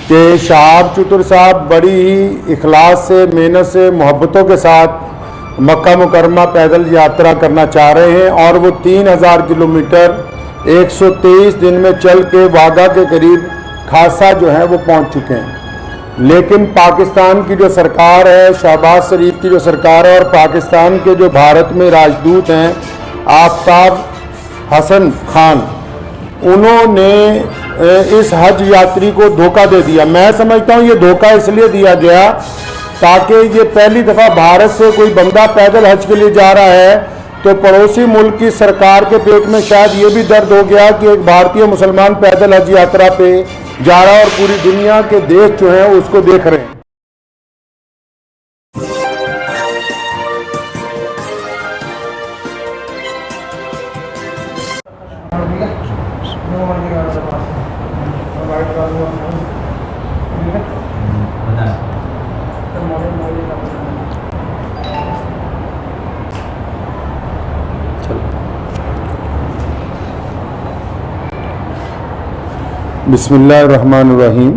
कि शहाब चतुर साहब बड़ी ही इखलास से, मेहनत से, मोहब्बतों के साथ मक्का मुकरमा पैदल यात्रा करना चाह रहे हैं और वो 3000 किलोमीटर 123 दिन में चल के वाघा के करीब खासा जो है वो पहुंच चुके हैं। लेकिन पाकिस्तान की जो सरकार है, शहबाज शरीफ की जो सरकार है, और पाकिस्तान के जो भारत में राजदूत हैं आफ्ताब हसन खान, उन्होंने इस हज यात्री को धोखा दे दिया। मैं समझता हूँ ये धोखा इसलिए दिया गया ताकि ये पहली दफ़ा भारत से कोई बंदा पैदल हज के लिए जा रहा है तो पड़ोसी मुल्क की सरकार के पेट में शायद ये भी दर्द हो गया कि एक भारतीय मुसलमान पैदल हज यात्रा पे जा रहा है और पूरी दुनिया के देश जो हैं उसको देख रहे हैं। बिस्मिल्लाहिर्रहमानिर्रहीम।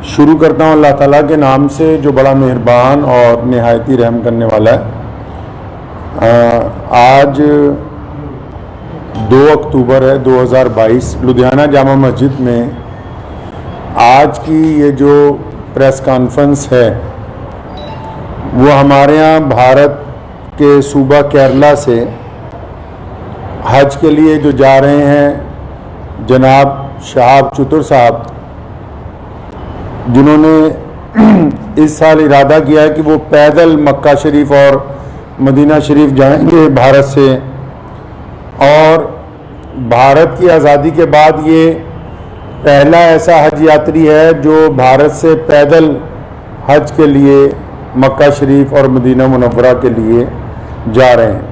शुरू करता हूँ अल्लाह ताला के नाम से जो बड़ा मेहरबान और निहायती रहम करने वाला है। आज 2 अक्टूबर है 2022। लुधियाना जामा मस्जिद में आज की ये जो प्रेस कॉन्फ्रेंस है वो हमारे यहाँ भारत के सूबा केरला से हज के लिए जो जा रहे हैं जनाब शहाब चतुर साहब, जिन्होंने इस साल इरादा किया है कि वो पैदल मक्का शरीफ और मदीना शरीफ जाएंगे भारत से, और भारत की आज़ादी के बाद ये पहला ऐसा हज यात्री है जो भारत से पैदल हज के लिए मक्का शरीफ और मदीना मुनव्वरा के लिए जा रहे हैं।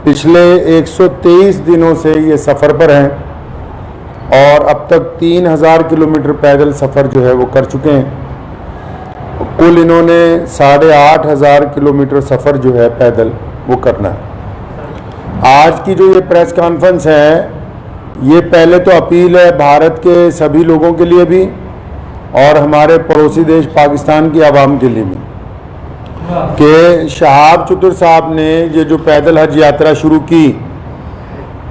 पिछले 123 दिनों से ये सफ़र पर हैं और अब तक 3000 किलोमीटर पैदल सफ़र जो है वो कर चुके हैं। कुल इन्होंने 8500 किलोमीटर सफ़र जो है पैदल वो करना है। आज की जो ये प्रेस कॉन्फ्रेंस है ये पहले तो अपील है भारत के सभी लोगों के लिए भी और हमारे पड़ोसी देश पाकिस्तान की आवाम के लिए भी कि शहाब चतुर साहब ने ये जो पैदल हज यात्रा शुरू की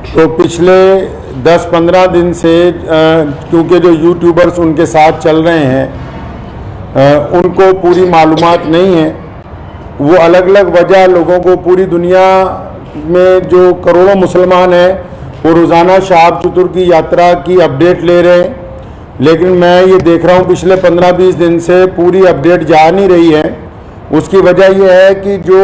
तो पिछले 10-15 दिन से क्योंकि जो यूट्यूबर्स उनके साथ चल रहे हैं उनको पूरी मालूमात नहीं है, वो अलग अलग वजह लोगों को, पूरी दुनिया में जो करोड़ों मुसलमान हैं वो रोज़ाना शहाब चतुर की यात्रा की अपडेट ले रहे हैं, लेकिन मैं ये देख रहा हूँ पिछले 15-20 दिन से पूरी अपडेट जा नहीं रही है। उसकी वजह यह है कि जो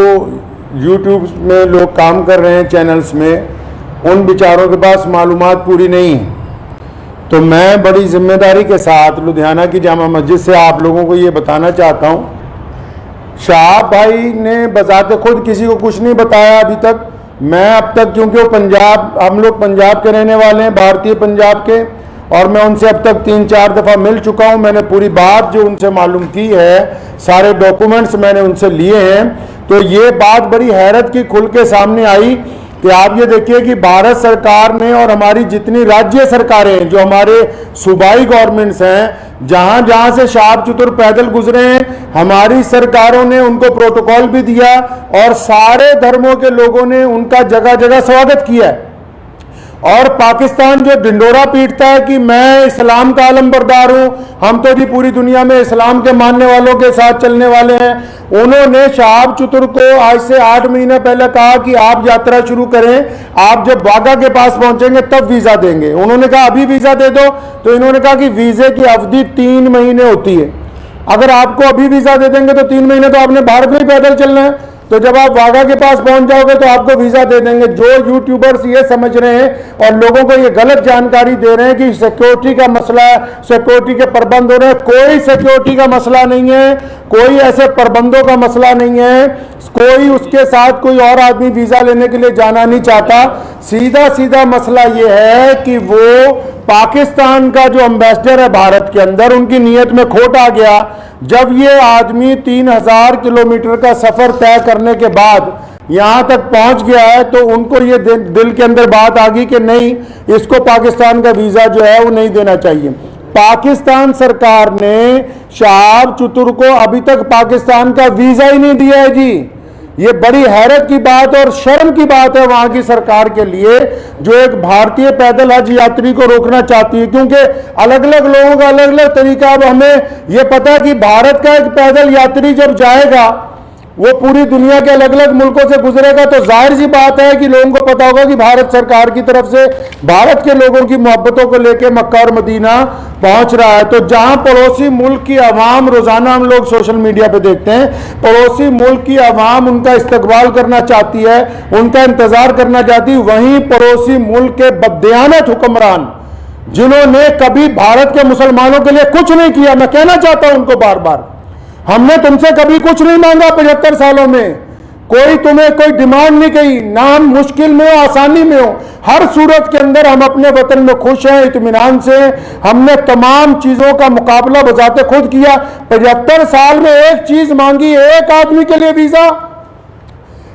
यूट्यूब में लोग काम कर रहे हैं चैनल्स में, उन बेचारों के पास मालूमात पूरी नहीं है। तो मैं बड़ी जिम्मेदारी के साथ लुधियाना की जामा मस्जिद से आप लोगों को ये बताना चाहता हूँ, शहाब भाई ने बजाते खुद किसी को कुछ नहीं बताया अभी तक। मैं अब तक, क्योंकि वो पंजाब, हम लोग पंजाब के रहने वाले हैं, भारतीय पंजाब के, और मैं उनसे अब तक 3-4 दफ़ा मिल चुका हूँ। मैंने पूरी बात जो उनसे मालूम की है, सारे डॉक्यूमेंट्स मैंने उनसे लिए हैं। तो ये बात बड़ी हैरत की खुल के सामने आई कि आप ये देखिए कि भारत सरकार ने और हमारी जितनी राज्य सरकारें हैं, जो हमारे सूबाई गवर्नमेंट्स हैं, जहां जहां से शहाब चतुर पैदल गुजरे हैं, हमारी सरकारों ने उनको प्रोटोकॉल भी दिया और सारे धर्मों के लोगों ने उनका जगह जगह स्वागत किया है। और पाकिस्तान जो ढिंडोरा पीटता है कि मैं इस्लाम का आलमबरदार हूं, हम तो जी पूरी दुनिया में इस्लाम के मानने वालों के साथ चलने वाले हैं, उन्होंने शहाब चतुर को आज से 8 महीने पहले कहा कि आप यात्रा शुरू करें, आप जब वाघा के पास पहुंचेंगे तब वीजा देंगे। उन्होंने कहा अभी वीजा दे दो, तो इन्होंने कहा कि वीजे की अवधि 3 महीने होती है। अगर आपको अभी वीजा दे देंगे तो 3 महीने तो आपने भारत में ही पैदल चलना है, तो जब आप वाघा के पास पहुंच जाओगे तो आपको वीजा दे देंगे। जो यूट्यूबर्स ये समझ रहे हैं और लोगों को ये गलत जानकारी दे रहे हैं कि सिक्योरिटी का मसला है, सिक्योरिटी के प्रबंध हो रहे हैं, कोई सिक्योरिटी का मसला नहीं है, कोई ऐसे प्रबंधों का मसला नहीं है, कोई उसके साथ कोई और आदमी वीजा लेने के लिए जाना नहीं चाहता। सीधा सीधा मसला ये है कि वो पाकिस्तान का जो एम्बेसडर है भारत के अंदर, उनकी नीयत में खोट आ गया। जब ये आदमी 3000 किलोमीटर का सफर तय करने के बाद यहां तक पहुंच गया है, तो उनको ये दिल के अंदर बात आ गई कि नहीं, इसको पाकिस्तान का वीजा जो है वो नहीं देना चाहिए। पाकिस्तान सरकार ने शहाब चतुर को अभी तक पाकिस्तान का वीजा ही नहीं दिया है जी। ये बड़ी हैरत की बात और शर्म की बात है वहां की सरकार के लिए, जो एक भारतीय पैदल हज यात्री को रोकना चाहती है, क्योंकि अलग अलग लोगों का अलग अलग तरीका। अब हमें यह पता है कि भारत का एक पैदल यात्री जब जाएगा वो पूरी दुनिया के अलग अलग मुल्कों से गुजरेगा, तो जाहिर सी बात है कि लोगों को पता होगा कि भारत सरकार की तरफ से भारत के लोगों की मोहब्बतों को लेकर मक्का और मदीना पहुंच रहा है। तो जहां पड़ोसी मुल्क की आवाम, रोजाना हम लोग सोशल मीडिया पे देखते हैं, पड़ोसी मुल्क की आवाम उनका इस्तकबाल करना चाहती है, उनका इंतजार करना चाहती है, वहीं पड़ोसी मुल्क के बददियानत हुक्मरान जिन्होंने कभी भारत के मुसलमानों के लिए कुछ नहीं किया, मैं कहना चाहता हूं उनको बार बार, हमने तुमसे कभी कुछ नहीं मांगा 75 सालों में, कोई तुम्हें कोई डिमांड नहीं की, ना हम मुश्किल में हो आसानी में हो, हर सूरत के अंदर हम अपने वतन में खुश हैं, इत्मीनान से। हमने तमाम चीजों का मुकाबला बजाते खुद किया। 75 साल में एक चीज मांगी, एक आदमी के लिए वीजा,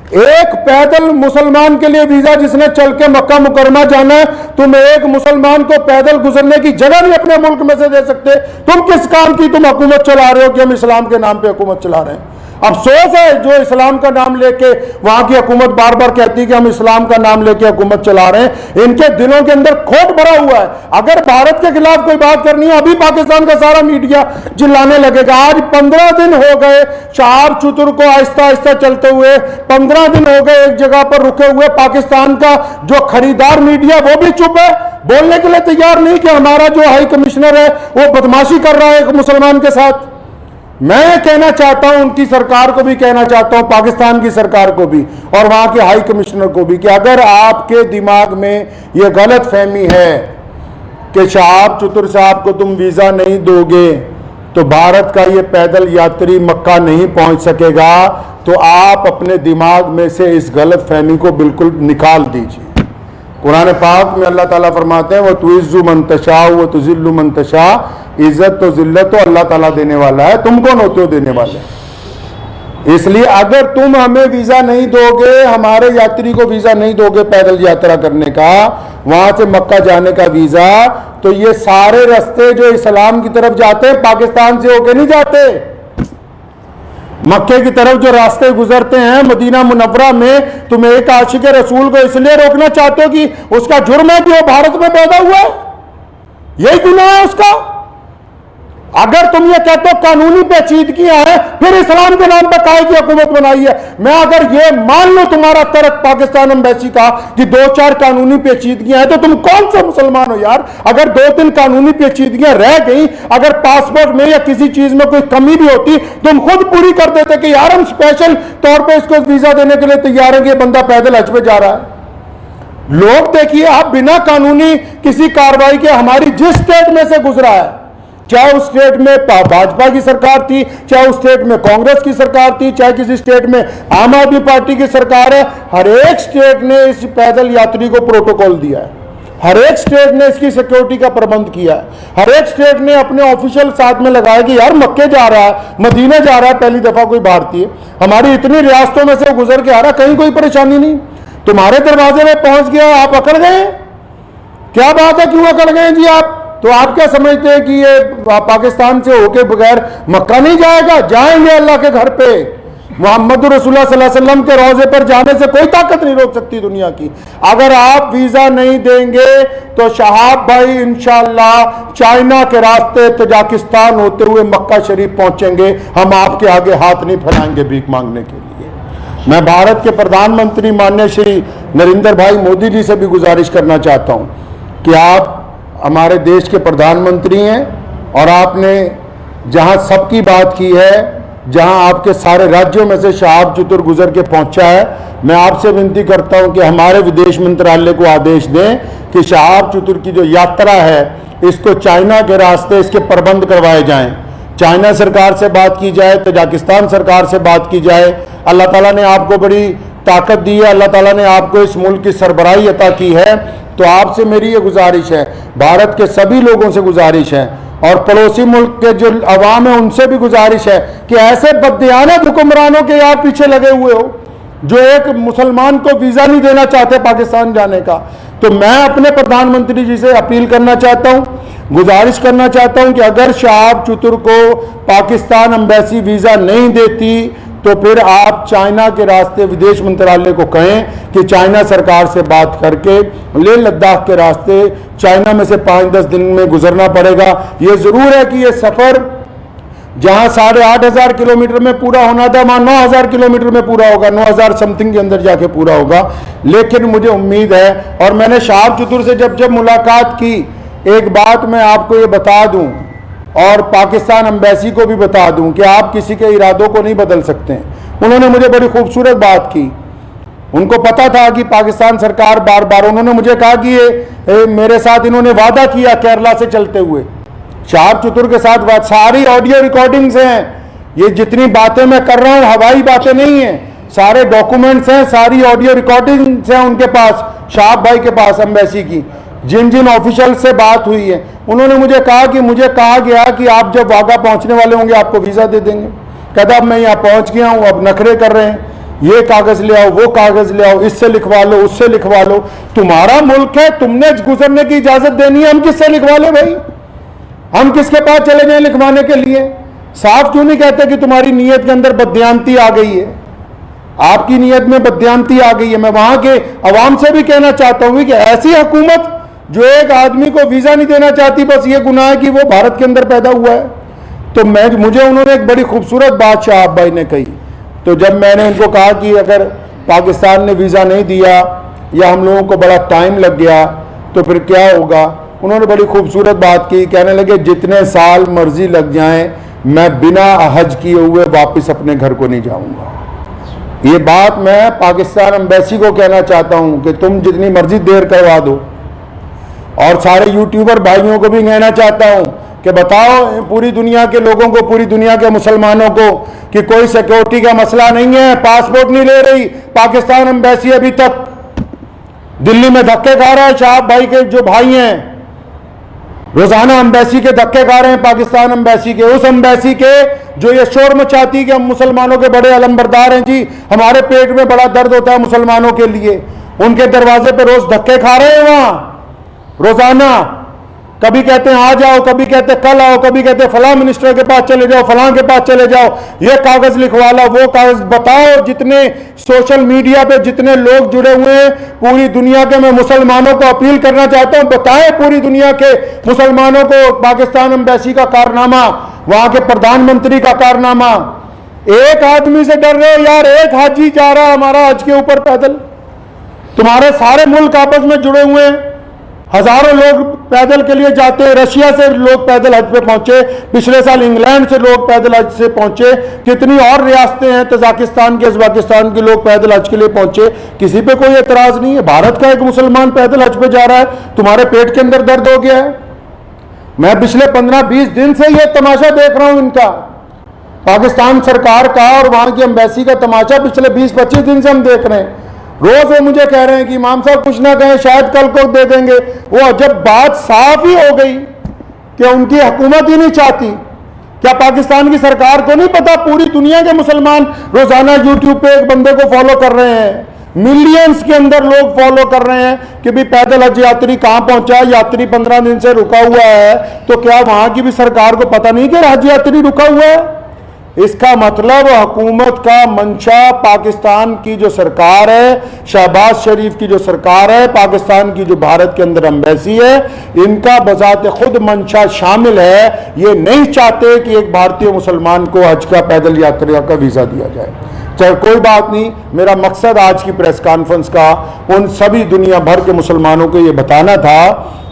एक पैदल मुसलमान के लिए वीजा जिसने चल के मक्का मुकरमा जाना है। तुम एक मुसलमान को पैदल गुजरने की जगह नहीं अपने मुल्क में से दे सकते। तुम किस काम की तुम हुकूमत चला रहे हो कि हम इस्लाम के नाम पे हुकूमत चला रहे हैं। अफसोस है जो इस्लाम का नाम लेके वहां की हुकूमत बार बार कहती है कि हम इस्लाम का नाम लेके हुकूमत चला रहे हैं, इनके दिलों के अंदर खोट भरा हुआ है। अगर भारत के खिलाफ कोई बात करनी है, अभी पाकिस्तान का सारा मीडिया चिल्लाने लगेगा। आज 15 दिन हो गए शहाब चतुर को आहिस्ता आहिस्ता चलते हुए, 15 दिन हो गए एक जगह पर रुके हुए। पाकिस्तान का जो खरीदार मीडिया वो भी चुप है, बोलने के लिए तैयार नहीं कि हमारा जो हाई कमिश्नर है वो बदमाशी कर रहा है एक मुसलमान के साथ। मैं कहना चाहता हूं, उनकी सरकार को भी कहना चाहता हूं, पाकिस्तान की सरकार को भी और वहां के हाई कमिश्नर को भी, कि अगर आपके दिमाग में यह गलत फहमी है कि शहाब चतुर साहब को तुम वीजा नहीं दोगे तो भारत का यह पैदल यात्री मक्का नहीं पहुंच सकेगा, तो आप अपने दिमाग में से इस गलत फहमी को बिल्कुल निकाल दीजिए। कुरान पाक में अल्लाह ताला फरमाते हैं, वो तुइज़्ज़ु मन तशा व तुज़िल्लु मन तशा, इज्जत तो जिल्लत तो अल्लाह ताला देने वाला है, तुम कौन होते हो देने वाले। इसलिए अगर तुम हमें वीजा नहीं दोगे, हमारे यात्री को वीजा नहीं दोगे पैदल यात्रा करने का, वहां से मक्का जाने का वीजा, तो ये सारे रास्ते जो इस्लाम की तरफ जाते हैं पाकिस्तान से होके नहीं जाते। मक्के की तरफ जो रास्ते गुजरते हैं मदीना मुनव्वरा में, तुम एक आशिक रसूल को इसलिए रोकना चाहते हो कि उसका जुर्म है कि वो भारत में पैदा हुआ है, यही गुनाह है उसका। अगर तुम ये कहते हो कानूनी पेचीदगियां हैं, फिर इस्लाम के नाम पर काहे की हुकूमत बनाई है। मैं अगर ये मान लो तुम्हारा तर्क पाकिस्तान एम्बेसी का कि 2-4 कानूनी पेचीदगियां हैं, तो तुम कौन सा मुसलमान हो यार। अगर 2-3 कानूनी पेचीदगियां रह गई, अगर पासपोर्ट में या किसी चीज में कोई कमी भी होती, तुम खुद पूरी कर देते कि यार हम स्पेशल तौर पर इसको वीजा देने के लिए तैयार है कि बंदा पैदल हज पे जा रहा है। लोग देखिए, आप बिना कानूनी किसी कार्रवाई के हमारी जिस स्टेट में से गुजरा है, चाहे उस स्टेट में भाजपा की सरकार थी, चाहे उस स्टेट में कांग्रेस की सरकार थी, चाहे किसी स्टेट में आम आदमी पार्टी की सरकार है, हर एक स्टेट ने इस पैदल यात्री को प्रोटोकॉल दिया है, हर एक स्टेट ने इसकी सिक्योरिटी का प्रबंध किया है, हर एक स्टेट ने अपने ऑफिशियल साथ में लगाया कि यार मक्के जा रहा है, मदीने जा रहा है, पहली दफा कोई भारतीय हमारी इतनी रियासतों में से गुजर के आ रहा, कहीं कोई परेशानी नहीं, तुम्हारे दरवाजे में पहुंच गया, आप अकड़ गए। क्या बात है, क्यों अकड़ गए जी आप? तो आप क्या समझते हैं कि ये पाकिस्तान से होके बगैर मक्का नहीं जाएगा? जाएंगे अल्लाह के घर पे। मोहम्मद रसूलुल्लाह सल्लल्लाहु अलैहि वसल्लम के रोजे पर जाने से कोई ताकत नहीं रोक सकती दुनिया की। अगर आप वीजा नहीं देंगे तो शहाब भाई इंशाअल्लाह चाइना के रास्ते तजाकिस्तान होते हुए मक्का शरीफ पहुंचेंगे। हम आपके आगे हाथ नहीं फैलाएंगे भीख मांगने के लिए। मैं भारत के प्रधानमंत्री माननीय श्री नरेंद्र भाई मोदी जी से भी गुजारिश करना चाहता हूं कि आप हमारे देश के प्रधानमंत्री हैं और आपने जहां सबकी बात की है, जहां आपके सारे राज्यों में से शहाब चतुर गुजर के पहुंचा है, मैं आपसे विनती करता हूं कि हमारे विदेश मंत्रालय को आदेश दें कि शहाब चतुर की जो यात्रा है इसको चाइना के रास्ते इसके प्रबंध करवाए जाएं। चाइना सरकार से बात की जाए, तजाकिस्तान सरकार से बात की जाए। अल्लाह ताला ने आपको बड़ी ताकत दी है, अल्लाह ताला ने आपको इस मुल्क की सरबराही अता की है। तो आपसे मेरी ये गुजारिश है, भारत के सभी लोगों से गुजारिश है और पड़ोसी मुल्क के जो अवाम है उनसे भी गुजारिश है कि ऐसे बददियानत हुक्मरानों के आप पीछे लगे हुए हो जो एक मुसलमान को वीजा नहीं देना चाहते पाकिस्तान जाने का, तो मैं अपने प्रधानमंत्री जी से अपील करना चाहता हूं, गुजारिश करना चाहता हूं कि अगर शहाब चतुर को पाकिस्तान एम्बेसी वीज़ा नहीं देती तो फिर आप चाइना के रास्ते विदेश मंत्रालय को कहें कि चाइना सरकार से बात करके लेह लद्दाख के रास्ते चाइना में से 5-10 दिन में गुजरना पड़ेगा। ये ज़रूर है कि ये सफ़र जहां 8,500 किलोमीटर में पूरा होना था वहां 9,000 किलोमीटर में पूरा होगा, 9,000 समथिंग के अंदर जाके पूरा होगा। लेकिन मुझे उम्मीद है, और मैंने शहाब चतुर से जब मुलाकात की, एक बात मैं आपको ये बता दूं और पाकिस्तान एम्बेसी को भी बता दूं कि आप किसी के इरादों को नहीं बदल सकते। उन्होंने मुझे बड़ी खूबसूरत बात की, उनको पता था कि पाकिस्तान सरकार बार बार, उन्होंने मुझे कहा कि ये मेरे साथ इन्होंने वादा किया केरला से चलते हुए, शहाब चतुर के साथ बात, सारी ऑडियो रिकॉर्डिंग्स हैं, ये जितनी बातें मैं कर रहा हूं हवाई बातें नहीं हैं, सारे डॉक्यूमेंट्स हैं, सारी ऑडियो रिकॉर्डिंग्स हैं उनके पास, शहाब भाई के पास एम्बेसी की, जिन जिन ऑफिशियल से बात हुई है। उन्होंने मुझे कहा कि मुझे कहा गया कि आप जब वाघा पहुंचने वाले होंगे आपको वीज़ा दे देंगे। कहता अब मैं यहाँ पहुंच गया हूँ, अब नखरे कर रहे हैं, ये कागज़ ले आओ, वो कागज़ ले आओ, इससे लिखवा लो, उससे लिखवा लो। तुम्हारा मुल्क है, तुमने गुजरने की इजाज़त देनी है, हम किससे लिखवा ले भाई? हम किसके पास चले जाएं लिखवाने के लिए? साफ क्यों नहीं कहते कि तुम्हारी नीयत के अंदर बदयांती आ गई है, आपकी नीयत में बदयांती आ गई है। मैं वहां के अवाम से भी कहना चाहता हूं कि ऐसी हुकूमत जो एक आदमी को वीज़ा नहीं देना चाहती, बस ये गुनाह है कि वो भारत के अंदर पैदा हुआ है। तो मुझे उन्होंने एक बड़ी खूबसूरत बात शहाब भाई ने कही। तो जब मैंने उनको कहा कि अगर पाकिस्तान ने वीज़ा नहीं दिया या हम लोगों को बड़ा टाइम लग गया तो फिर क्या होगा, उन्होंने बड़ी खूबसूरत बात की, कहने लगे जितने साल मर्जी लग जाएं मैं बिना हज किए हुए वापस अपने घर को नहीं जाऊंगा। ये बात मैं पाकिस्तान एम्बेसी को कहना चाहता हूं कि तुम जितनी मर्जी देर करवा दो, और सारे यूट्यूबर भाइयों को भी कहना चाहता हूं कि बताओ पूरी दुनिया के लोगों को, पूरी दुनिया के मुसलमानों को कि कोई सिक्योरिटी का मसला नहीं है, पासपोर्ट नहीं ले रही पाकिस्तान एम्बेसी, अभी तक दिल्ली में धक्के खा रहा है। शहाब भाई के जो भाई हैं रोजाना एम्बेसी के धक्के खा रहे हैं, पाकिस्तान एम्बेसी के, उस एम्बेसी के जो ये शोर मचाती कि हम मुसलमानों के बड़े अलमबरदार हैं जी, हमारे पेट में बड़ा दर्द होता है मुसलमानों के लिए, उनके दरवाजे पे रोज धक्के खा रहे हैं वहां रोजाना। कभी कहते हैं आ जाओ, कभी कहते हैं कल आओ, कभी कहते हैं फलां मिनिस्टर के पास चले जाओ, फलां के पास चले जाओ, ये कागज लिखवा लो, वो कागज। बताओ जितने सोशल मीडिया पे जितने लोग जुड़े हुए हैं पूरी दुनिया के, मैं मुसलमानों को अपील करना चाहता हूं, बताएं पूरी दुनिया के मुसलमानों को पाकिस्तान एम्बेसी का कारनामा, वहां के प्रधानमंत्री का कारनामा। एक आदमी से डर रहे हो यार, एक हाजी जा रहा हमारा हज के ऊपर पैदल, तुम्हारे सारे मुल्क आपस में जुड़े हुए हैं, हजारों लोग पैदल के लिए जाते हैं, रशिया से लोग पैदल हज पे पहुंचे, पिछले साल इंग्लैंड से लोग पैदल हज से पहुंचे, कितनी और रियासतें हैं, तजाकिस्तान के, उज़्बेकिस्तान के लोग पैदल हज के लिए पहुंचे, किसी पे कोई एतराज नहीं है। भारत का एक मुसलमान पैदल हज पे जा रहा है, तुम्हारे पेट के अंदर दर्द हो गया है। मैं पिछले 15-20 दिन से ये तमाशा देख रहा हूं इनका, पाकिस्तान सरकार का और वहां की एम्बेसी का तमाशा पिछले 20-25 दिन से हम देख रहे हैं। रोज वो मुझे कह रहे हैं कि इमाम साहब कुछ ना कहें, शायद कल को दे देंगे। वो जब बात साफ ही हो गई कि उनकी हुकूमत ही नहीं चाहती, क्या पाकिस्तान की सरकार को नहीं पता पूरी दुनिया के मुसलमान रोजाना यूट्यूब पे एक बंदे को फॉलो कर रहे हैं, मिलियंस के अंदर लोग फॉलो कर रहे हैं कि भी पैदल हज यात्री कहां पहुंचा, यात्री 15 दिन से रुका हुआ है, तो क्या वहां की भी सरकार को पता नहीं कि हज यात्री रुका हुआ है? इसका मतलब हुकूमत का मंशा, पाकिस्तान की जो सरकार है, शहबाज शरीफ की जो सरकार है, पाकिस्तान की जो भारत के अंदर एम्बेसी है, इनका बजाते खुद मंशा शामिल है। ये नहीं चाहते कि एक भारतीय मुसलमान को हज का पैदल यात्रा का वीज़ा दिया जाए। चल कोई बात नहीं, मेरा मकसद आज की प्रेस कॉन्फ्रेंस का उन सभी दुनिया भर के मुसलमानों को ये बताना था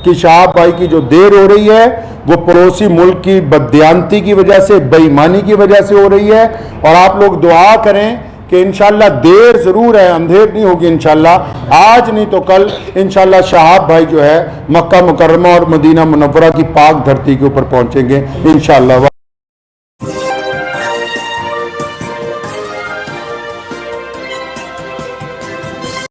कि शहाब भाई की जो देर हो रही है वो पड़ोसी मुल्क की बदयांती की वजह से, बेईमानी की वजह से हो रही है। और आप लोग दुआ करें कि इंशाल्लाह देर जरूर है, अंधेर नहीं होगी इंशाल्लाह, आज नहीं तो कल इंशाल्लाह शहाब भाई जो है मक्का मुकर्रमा और मदीना मुनव्वरा की पाक धरती के ऊपर पहुंचेंगे इंशाल्लाह।